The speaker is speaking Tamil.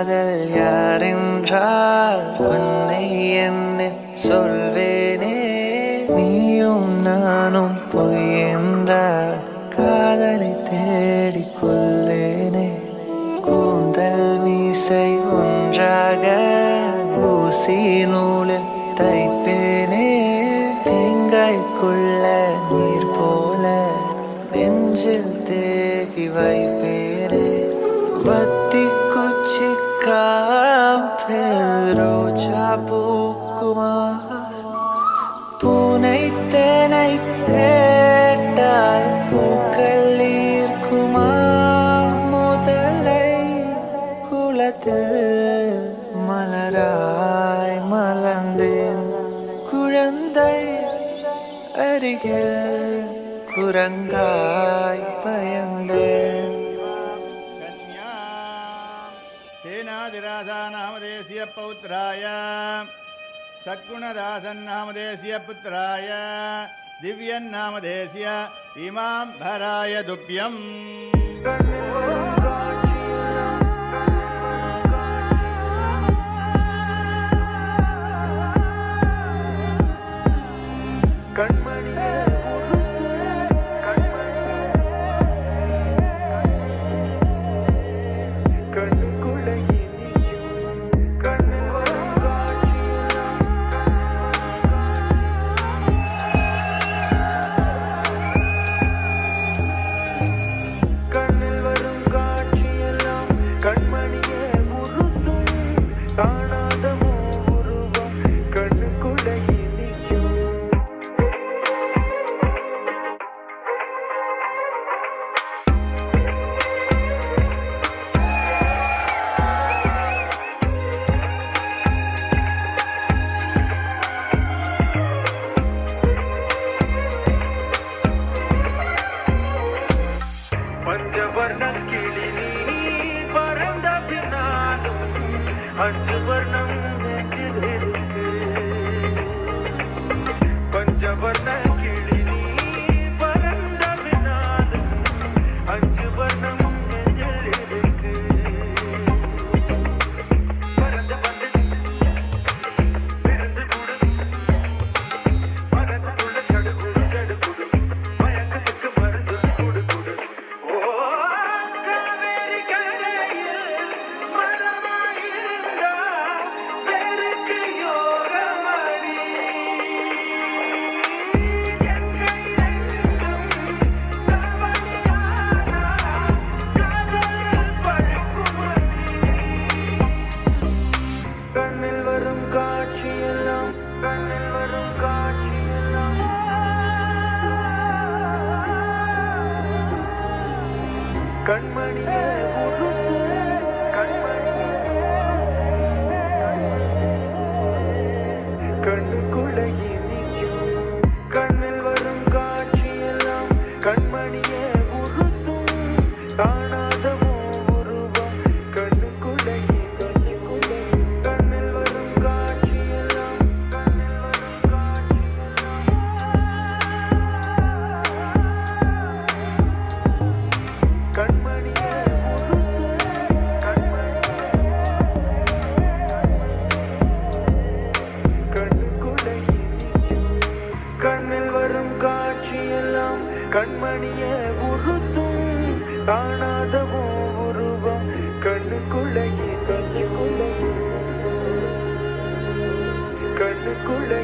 காதல் யாரென்றால் உன்னை என்ன சொல்வேனே. நீயும் நானும் பொய் என்றால் காதலை தேடிக் கொள்வேனே. கூந்தல் மீசை ஒன்றாக ஊசி நூலில் தைப்பேனே. தேங்காய்க்குள்ள நீர் போல நெஞ்சில் தேகி வைப்பேனே. வத்தி குச்சி காப்பில் ரோஜா பூக்குமா? பூனை தேனை கேட்டால் பூக்கள் ஈர்க்குமா? முதலை குளத்தில் மலராய் மலர்ந்தேன். குழந்தை அருகில் குரங்காய் பயந்தேன். சேனாதிராஜா நாமதேசிய பௌத்ராய சத்குணதாசன் நாமதேசிய புத்திராய திவ்யன் நாமதேசிய இமாம் பராய துப்யம். கண்ணுக்குள்ளே